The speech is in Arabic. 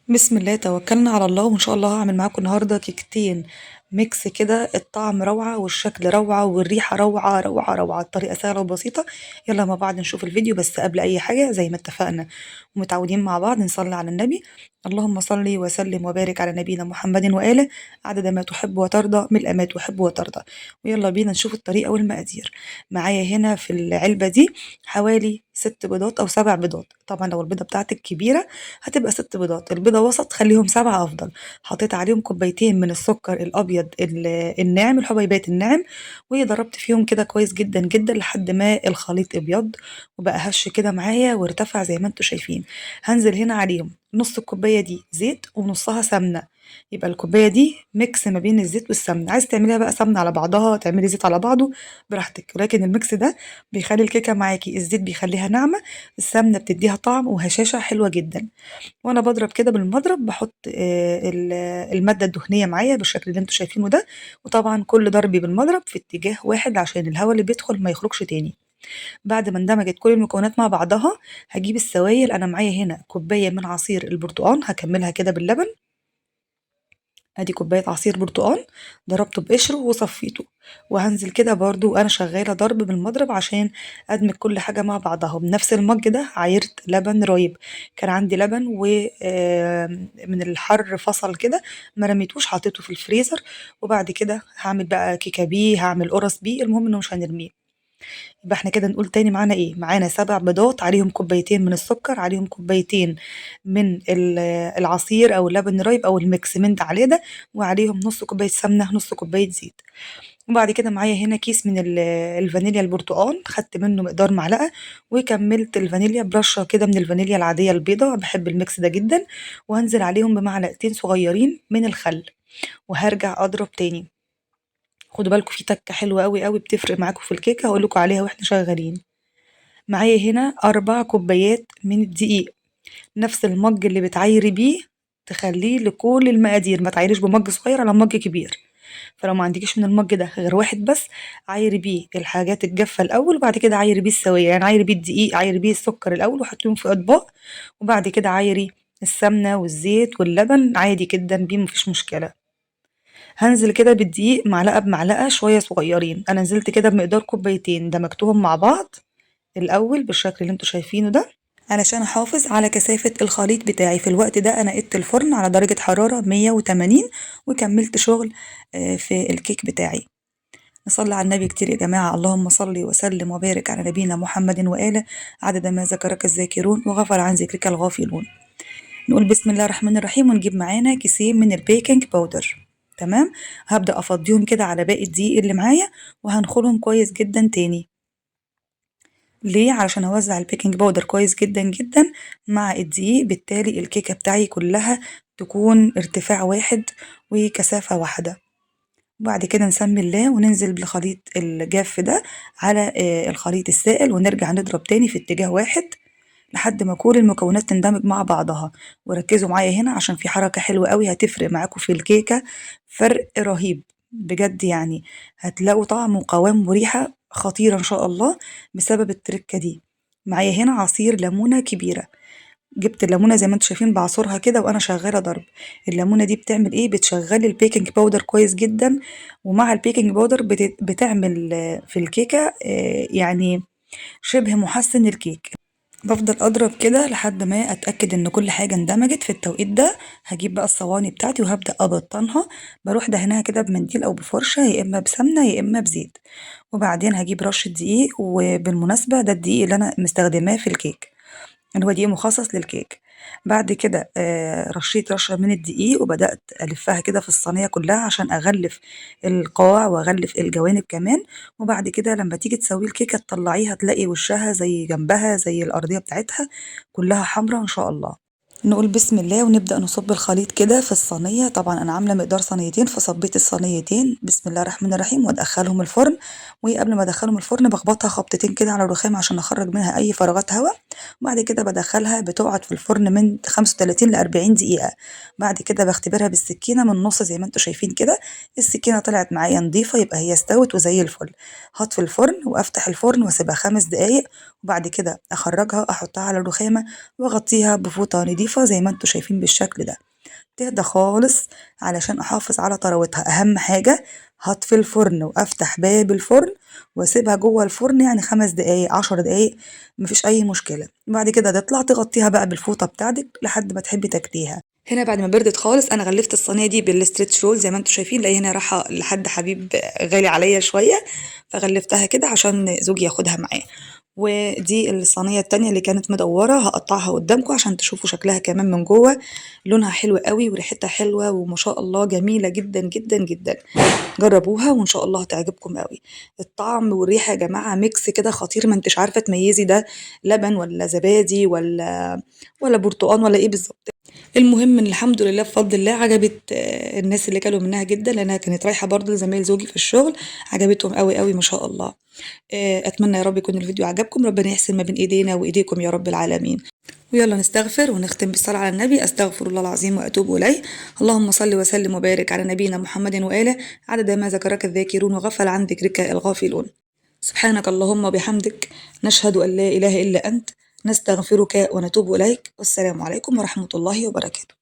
بسم الله توكلنا على الله وإن شاء الله هعمل معاكم النهاردة كيكتين ميكس كده. الطعم روعة والشكل روعة والريحة روعة روعة روعة. الطريقة سهلة وبسيطة. يلا مع بعض نشوف الفيديو، بس قبل أي حاجة زي ما اتفقنا ومتعودين مع بعض نصلي على النبي. اللهم صل وسلم وبارك على نبينا محمد وآله عدد ما تحب وترضى ملء ما تحب وترضى. ويلا بينا نشوف الطريقة والمقادير. معايا هنا في العلبة دي حوالي 6 بيضات أو 7 بيضات. طبعا لو البيضة بتاعتك كبيرة هتبقى 6 بيضات، البيضة وسط خليهم 7 أفضل. حطيت عليهم كوبايتين من السكر الأبيض الناعم، الحبيبات الناعم، وضربت فيهم كده كويس جدا جدا لحد ما الخليط ابيض وبقى هش كده معايا وارتفع زي ما انتوا شايفين. هنزل هنا عليهم نص الكوباية دي زيت ونصها سمنة، يبقى الكوباية دي ميكس ما بين الزيت والسمنة. عايز تعمليها بقى سمنة على بعضها تعملي زيت على بعضه براحتك، ولكن الميكس ده بيخلي الكيكة معاكي، الزيت بيخليها ناعمة، السمنة بتديها طعم وهشاشة حلوة جدا. وانا بضرب كده بالمضرب بحط المادة الدهنية معايا بالشكل اللي انتوا شايفينه ده. وطبعا كل ضربي بالمضرب في اتجاه واحد عشان الهواء اللي بيدخل ما يخرجش تاني. بعد ما اندمجت كل المكونات مع بعضها هجيب السوائل. انا معايا هنا كوباية من عصير البرتقال هكملها كده باللبن. ادي كوباية عصير برتقال ضربته بقشره وصفيته، وهنزل كده برضو وانا شغالة ضرب بالمضرب عشان ادمج كل حاجة مع بعضها. بنفس المج ده عايرت لبن رايب، كان عندي لبن ومن الحر فصل كده ما رميتوش، حطيته في الفريزر. وبعد كده هعمل بقى كيكة بيه، هعمل قرص بيه، المهم انه مش هنرميه. يبقى احنا كده نقول تاني معانا ايه؟ معانا 7 بيضات عليهم كوبايتين من السكر عليهم كوبايتين من العصير او اللبن الرايب او الميكس من ده عليه ده، وعليهم نص كوباية سمنة نص كوباية زيت. وبعد كده معايا هنا كيس من الفانيليا البرتقال، خدت منه مقدار معلقة وكملت الفانيليا برشة كده من الفانيليا العادية البيضة، بحب الميكس ده جدا. وهنزل عليهم بمعلقتين صغيرين من الخل وهرجع اضرب تاني. خدوا بالكم في تكة حلوة قوي قوي بتفرق معاكم في الكيكة هقول لكم عليها واحنا شغالين. معايا هنا 4 كوبايات من الدقيق، نفس المج اللي بتعايري بيه تخليه لكل المقادير، ما تعايريش بمج صغير على مج كبير. فلو ما عندكيش من المج ده غير واحد بس، عايري بيه الحاجات الجافة الأول وبعد كده عايري بيه السوية. يعني عايري بيه الدقيق، عايري بيه السكر الأول وحطيهم في أطباق، وبعد كده عايري السمنة والزيت واللبن عادي جدا بيه مفيش مشكلة. هنزل كده بالدقيق معلقة بمعلقة شوية صغيرين، أنا نزلت كده بمقدار كوبايتين دمجتهم مع بعض الأول بالشكل اللي انتوا شايفينه ده علشان أحافظ على كثافة الخليط بتاعي. في الوقت ده أنا قدت الفرن على درجة حرارة 180 وكملت شغل في الكيك بتاعي. نصلي على النبي كتير يا جماعة. اللهم صل وسلم وبارك على نبينا محمد وآله عدد ما ذكرك الذاكرون وغفر عن ذكرك الغافلون. نقول بسم الله الرحمن الرحيم ونجيب معانا كيسين من البيكنج باودر. تمام. هبدأ أفضيهم كده على باقي الدقيق اللي معايا وهنخلهم كويس جدا تاني. ليه؟ علشان اوزع البيكنج باودر كويس جدا جدا مع الدقيق، بالتالي الكيكة بتاعي كلها تكون ارتفاع واحد وكثافة واحدة. وبعد كده نسمي الله وننزل بالخليط الجاف ده على الخليط السائل ونرجع نضرب تاني في اتجاه واحد لحد ما كل المكونات تندمج مع بعضها. وركزوا معايا هنا عشان في حركة حلوة قوي هتفرق معاكم في الكيكة، فرق رهيب بجد يعني. هتلاقوا طعم وقوام وريحة خطيرة ان شاء الله بسبب التركة دي. معايا هنا عصير ليمونة كبيرة، جبت الليمونة زي ما انتوا شايفين بعصرها كده وانا شغالة ضرب. الليمونة دي بتعمل ايه؟ بتشغلي البيكنج باودر كويس جدا، ومع البيكنج باودر بتعمل في الكيكة يعني شبه محسن الكيك. بفضل اضرب كده لحد ما اتاكد ان كل حاجه اندمجت. في التوقيت ده هجيب بقى الصواني بتاعتي وهبدا ابطنها، بروح دهنها كده بمنديل او بفرشه يا اما بسمنه يا اما بزيت. وبعدين هجيب رشه دقيق، وبالمناسبه ده الدقيق اللي انا مستخدماه في الكيك اللي هو دقيق مخصص للكيك. بعد كده رشيت رشة من الدقيق وبدأت ألفها كده في الصينية كلها عشان أغلف القاع وأغلف الجوانب كمان. وبعد كده لما تيجي تسوي الكيكة تطلعيها تلاقي وشها زي جنبها زي الأرضية بتاعتها كلها حمرا إن شاء الله. نقول بسم الله ونبدأ نصب الخليط كده في الصينية. طبعا أنا عاملة مقدار صينيتين فصبيت الصينيتين بسم الله الرحمن الرحيم وأدخلهم الفرن. وقبل ما أدخلهم الفرن بخبطها خبطتين كده على الرخام عشان أخرج منها أي فراغات هواء. وبعد كده بدخلها بتقعد في الفرن من 35 ل 40 دقيقة. بعد كده بختبرها بالسكينة من النص زي ما انتوا شايفين كده. السكينة طلعت معايا نظيفة يبقى هي استوت وزي الفل. هطفي الفرن وأفتح الفرن وأسيبها 5 دقايق وبعد كده اخرجها احطها على الرخامة واغطيها بفوطة نضيفة زي ما انتوا شايفين بالشكل ده، تهدى خالص علشان احافظ على طراوتها. اهم حاجة هطفي الفرن وافتح باب الفرن واسيبها جوه الفرن يعني 5 دقايق 10 دقايق، مفيش اي مشكلة. بعد كده تطلع تغطيها بقى بالفوطة بتاعتك لحد ما تحبي تاكليها. هنا بعد ما بردت خالص انا غلفت الصينيه دي بالستريتش رول زي ما انتم شايفين، لان هنا رايحه لحد حبيب غالي عليا شويه، فغلفتها كده عشان زوجي ياخدها معاه. ودي الصينيه التانية اللي كانت مدوره هقطعها قدامكم عشان تشوفوا شكلها كمان من جوه، لونها حلو قوي وريحتها حلوه وما شاء الله جميله جدا جدا جدا. جربوها وان شاء الله هتعجبكم قوي. الطعم والريحه يا جماعه ميكس كده خطير، ما انتش عارفه تميزي ده لبن ولا زبادي ولا برتقان ولا ايه بالظبط. المهم ان الحمد لله بفضل الله عجبت الناس اللي كلوا منها جدا، لانها كانت رايحه برضه لزمايل زوجي في الشغل، عجبتهم قوي قوي ما شاء الله. اتمنى يا رب يكون الفيديو عجبكم، ربنا يحسن ما بين ايدينا وايديكم يا رب العالمين. ويلا نستغفر ونختم بالصلاة على النبي. أستغفر الله العظيم وأتوب إليه. اللهم صل وسلم وبارك على نبينا محمد وآله عدد ما ذكرك الذاكرون وغفل عن ذكرك الغافلون. سبحانك اللهم وبحمدك، نشهد أن لا إله إلا أنت، نستغفرك ونتوب إليك. والسلام عليكم ورحمة الله وبركاته.